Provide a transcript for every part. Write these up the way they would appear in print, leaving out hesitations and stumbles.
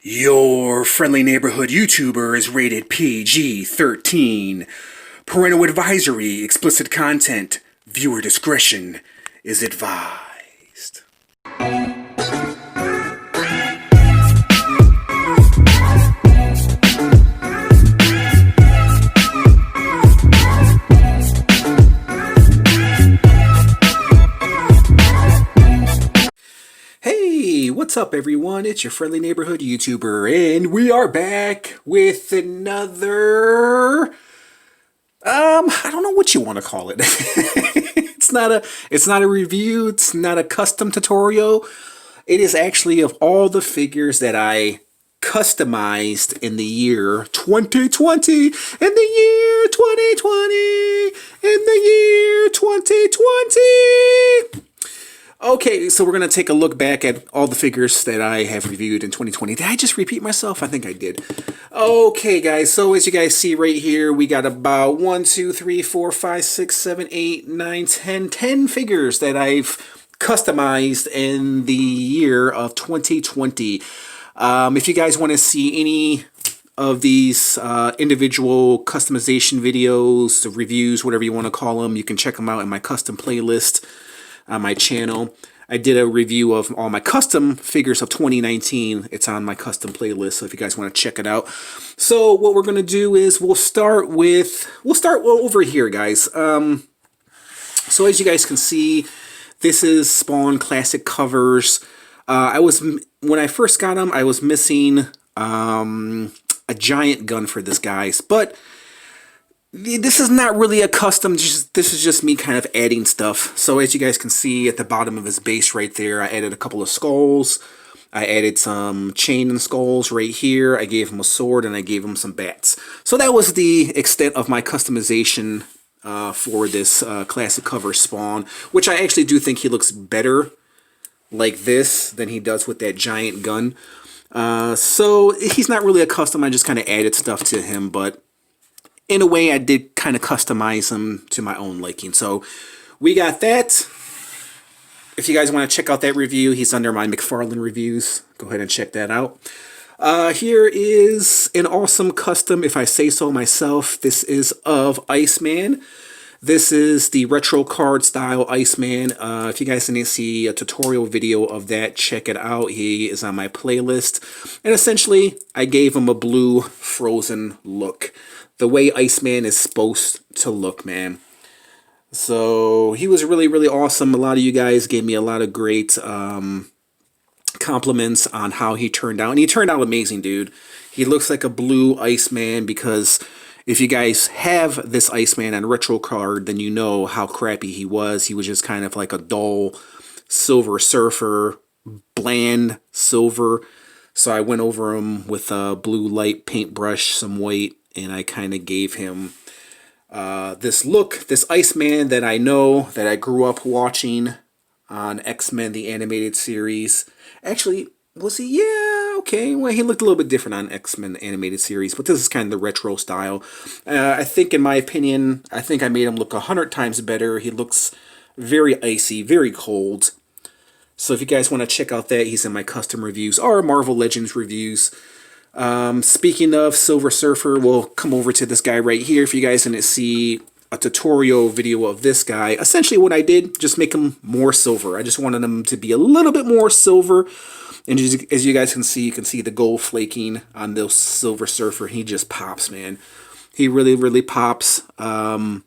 Your friendly neighborhood YouTuber is rated PG-13. Parental advisory, explicit content, viewer discretion is advised. Hey, what's up everyone? It's your friendly neighborhood YouTuber, and we are back with another... I don't know what you want to call it. It's not a review, it's not a custom tutorial. It is actually of all the figures that I customized in the year 2020, in the year 2020, in the year 2020. Okay, so we're going to take a look back at all the figures that I have reviewed in 2020. Did I just repeat myself? I think I did. Okay, guys, so as you guys see right here, we got about 1, 2, 3, 4, 5, 6, 7, 8, 9, 10 figures that I've customized in the year of 2020. If you guys want to see any of these individual customization videos, the reviews, whatever you want to call them, you can check them out in my custom playlist on my channel. I did a review of all my custom figures of 2019. It's on my custom playlist, so if you guys want to check it out. So what we're going to do is we'll start over here, guys. So as you guys can see, this is Spawn Classic covers. When I first got them, I was missing a giant gun for this, guys, but this is not really a custom, this is just me kind of adding stuff. So as you guys can see at the bottom of his base right there, I added a couple of skulls. I added some chain and skulls right here. I gave him a sword and I gave him some bats. So that was the extent of my customization for this classic cover Spawn, which I actually do think he looks better like this than he does with that giant gun. So he's not really a custom, I just kind of added stuff to him, but in a way, I did kind of customize them to my own liking. So we got that. If you guys want to check out that review, he's under my McFarlane reviews. Go ahead and check that out. Here is an awesome custom, if I say so myself. This is of Iceman. This is the retro card style Iceman. If you guys need to see a tutorial video of that, check it out. He is on my playlist. And essentially, I gave him a blue frozen look, the way Iceman is supposed to look, man. So he was really, really awesome. A lot of you guys gave me a lot of great compliments on how he turned out. And he turned out amazing, dude. He looks like a blue Iceman because if you guys have this Iceman on retro card, then you know how crappy he was. He was just kind of like a dull Silver Surfer, bland silver. So I went over him with a blue light paintbrush, some white, and I kind of gave him this look, this Iceman that I know, that I grew up watching on X-Men, the animated series. Actually, was he? Yeah, okay. Well, he looked a little bit different on X-Men animated series, but this is kind of the retro style. I think, in my opinion, I think I made him look 100 times better. He looks very icy, very cold. So if you guys want to check out that, he's in my custom reviews or Marvel Legends reviews. Speaking of Silver Surfer, we'll come over to this guy right here. If you guys didn't see a tutorial video of this guy, essentially what I did, just make him more silver. I just wanted him to be a little bit more silver. And as you guys can see, you can see the gold flaking on this Silver Surfer. He just pops, man. He really, really pops. I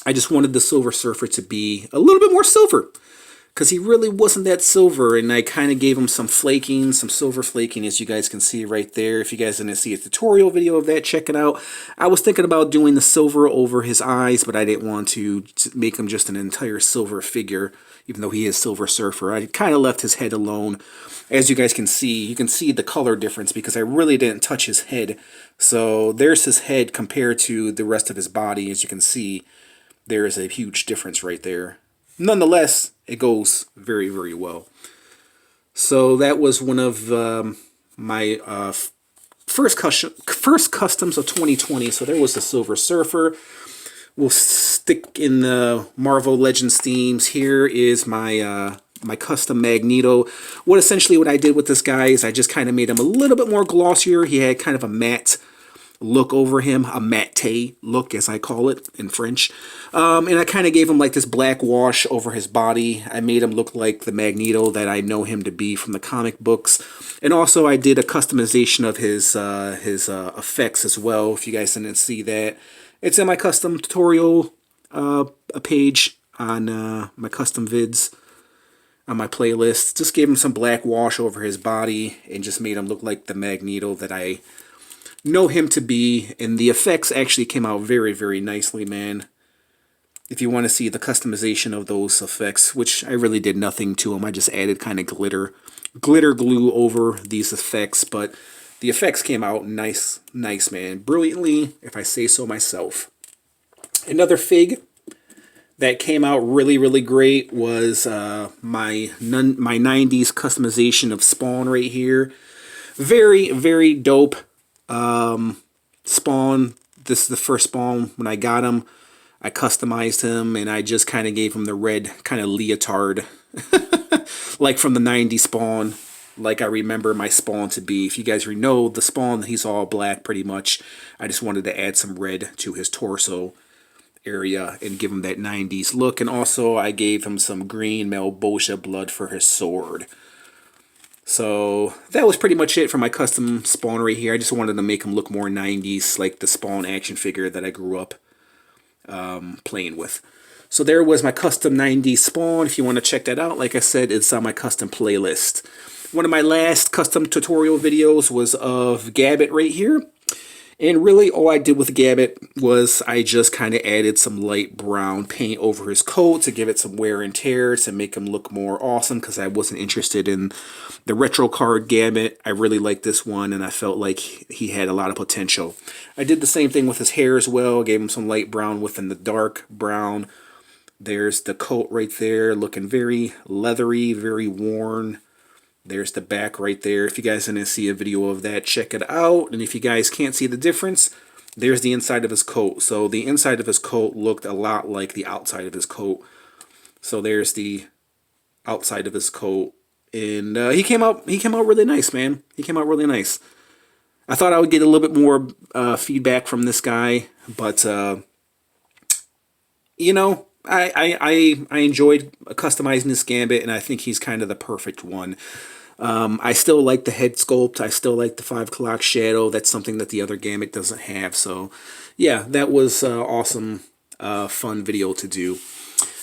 just wanted the Silver Surfer to be a little bit more silver, because he really wasn't that silver, and I kind of gave him some flaking, some silver flaking, as you guys can see right there. If you guys didn't see a tutorial video of that, check it out. I was thinking about doing the silver over his eyes, but I didn't want to make him just an entire silver figure, even though he is Silver Surfer. I kind of left his head alone. As you guys can see, you can see the color difference because I really didn't touch his head. So there's his head compared to the rest of his body. As you can see, there is a huge difference right there. Nonetheless, it goes very, very well. So that was one of my first customs of 2020. So there was the Silver Surfer. We'll stick in the Marvel Legends themes. Here is my my custom Magneto. What I did with this guy is I just kind of made him a little bit more glossier. He had kind of a matte look over him, a matte look as I call it in French. And I kind of gave him like this black wash over his body. I made him look like the Magneto that I know him to be from the comic books. And also I did a customization of his effects as well. If you guys didn't see that, it's in my custom tutorial page on my custom vids on my playlist. Just gave him some black wash over his body and just made him look like the Magneto that I know him to be. And the effects actually came out very, very nicely, man. If you want to see the customization of those effects, which I really did nothing to them. I just added kind of glitter glue over these effects, but the effects came out nice, man. Brilliantly, if I say so myself. Another fig that came out really, really great was my 90s customization of Spawn right here. Very, very dope. Spawn, this is the first Spawn when I got him. I customized him and I just kind of gave him the red kind of leotard like from the 90s Spawn, like I remember my Spawn to be. If you guys know the Spawn, he's all black pretty much. I just wanted to add some red to his torso area and give him that 90s look. And also I gave him some green Malbosha blood for his sword. So that was pretty much it for my custom Spawn right here. I just wanted to make him look more 90s, like the Spawn action figure that I grew up playing with. So there was my custom 90s Spawn. If you want to check that out, like I said, it's on my custom playlist. One of my last custom tutorial videos was of Gambit right here. And really all I did with Gambit was I just kind of added some light brown paint over his coat to give it some wear and tear to make him look more awesome, because I wasn't interested in the retro card Gambit. I really liked this one and I felt like he had a lot of potential. I did the same thing with his hair as well. Gave him some light brown within the dark brown. There's the coat right there looking very leathery, very worn. There's the back right there. If you guys didn't see a video of that, check it out. And if you guys can't see the difference, there's the inside of his coat. So the inside of his coat looked a lot like the outside of his coat. So there's the outside of his coat. And he came out really nice, man. He came out really nice. I thought I would get a little bit more feedback from this guy, but you know, I enjoyed customizing this Gambit, and I think he's kind of the perfect one. I still like the head sculpt. I still like the 5 o'clock shadow. That's something that the other Gambit doesn't have. So, yeah, that was awesome, fun video to do.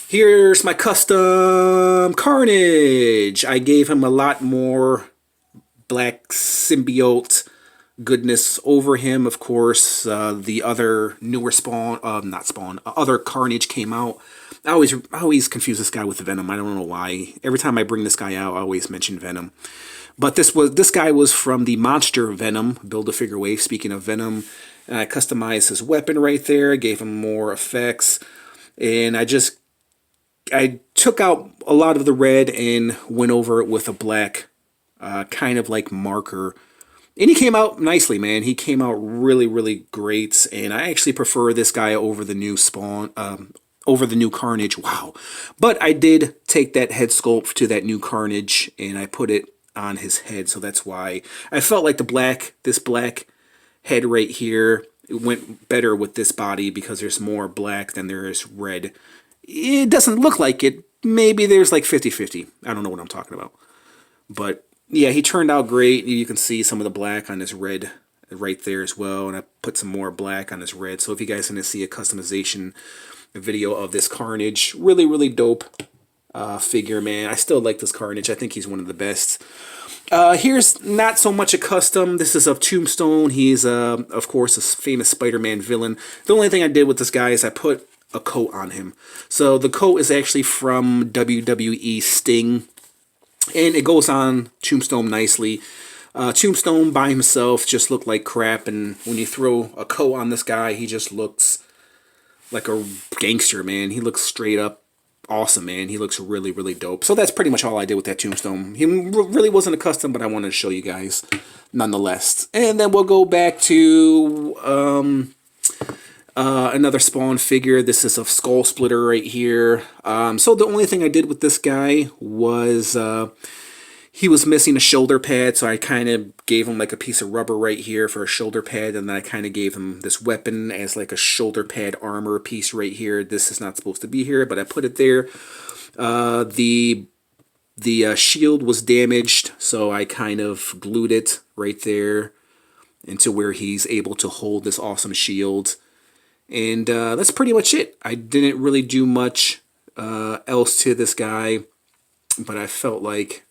Here's my custom Carnage. I gave him a lot more black symbiote goodness over him. Of course, the other newer Spawn, not Spawn, other Carnage came out. I always confuse this guy with Venom. I don't know why. Every time I bring this guy out, I always mention Venom. But this guy was from the Monster Venom Build-A-Figure wave. Speaking of Venom, and I customized his weapon right there. Gave him more effects, and I took out a lot of the red and went over it with a black, kind of like marker. And he came out nicely, man. He came out really, really great. And I actually prefer this guy over the new Spawn, over the new Carnage. Wow. But I did take that head sculpt to that new Carnage and I put it on his head. So that's why I felt like this black head right here, it went better with this body because there's more black than there is red. It doesn't look like it. Maybe there's like 50-50. I don't know what I'm talking about. But yeah, he turned out great. You can see some of the black on his red right there as well. And I put some more black on his red. So if you guys want to see a customization video of this Carnage, really, really dope figure, man. I still like this Carnage. I think he's one of the best. Here's not so much a custom. This is of Tombstone. He's, of course, a famous Spider-Man villain. The only thing I did with this guy is I put a coat on him. So the coat is actually from WWE Sting. And it goes on Tombstone nicely. Tombstone by himself just looked like crap. And when you throw a coat on this guy, he just looks like a gangster, man. He looks straight up awesome, man. He looks really, really dope. So that's pretty much all I did with that Tombstone. He really wasn't a custom, but I wanted to show you guys nonetheless. And then we'll go back to Another Spawn figure. This is a Skull Splitter right here. So the only thing I did with this guy was he was missing a shoulder pad, so I kind of gave him like a piece of rubber right here for a shoulder pad, and then I kind of gave him this weapon as like a shoulder pad armor piece right here. This is not supposed to be here, but I put it there. The shield was damaged, so I kind of glued it right there into where he's able to hold this awesome shield. And that's pretty much it. I didn't really do much else to this guy, but I felt like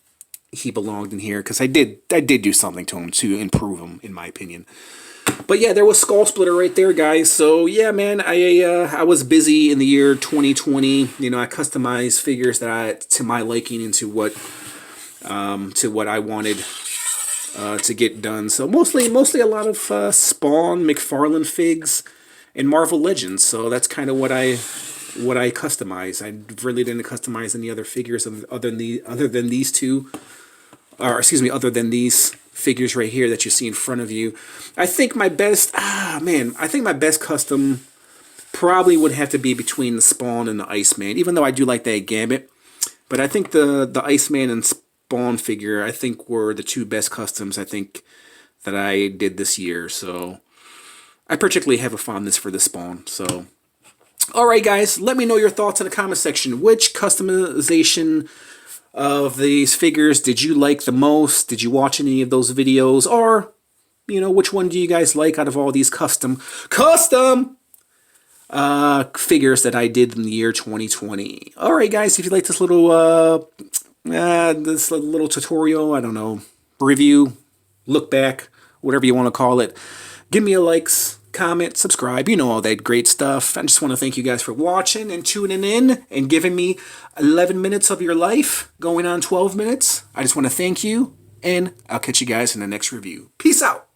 he belonged in here because I did do something to him to improve him, in my opinion. But yeah, there was Skull Splitter right there, guys. So yeah, man, I was busy in the year 2020. You know, I customized figures to my liking and to what I wanted to get done. So mostly a lot of Spawn, McFarlane figs, and Marvel Legends. So that's kind of what I customized. I really didn't customize any other figures other than these two. Or excuse me, other than these figures right here that you see in front of you. I think my best, I think my best custom probably would have to be between the Spawn and the Iceman, even though I do like that Gambit. But I think the Iceman and Spawn figure, I think, were the two best customs, I think, that I did this year. So I particularly have a fondness for the Spawn. So, alright guys, let me know your thoughts in the comment section. Which customization of these figures did you like the most? Did you watch any of those videos? Or, you know, which one do you guys like out of all these custom figures that I did in the year 2020? Alright guys, if you like this little tutorial, I don't know, review, look back, whatever you want to call it, give me a likes, comment, subscribe, you know, all that great stuff. I just want to thank you guys for watching and tuning in and giving me 11 minutes of your life, going on 12 minutes. I just want to thank you, and I'll catch you guys in the next review. Peace out.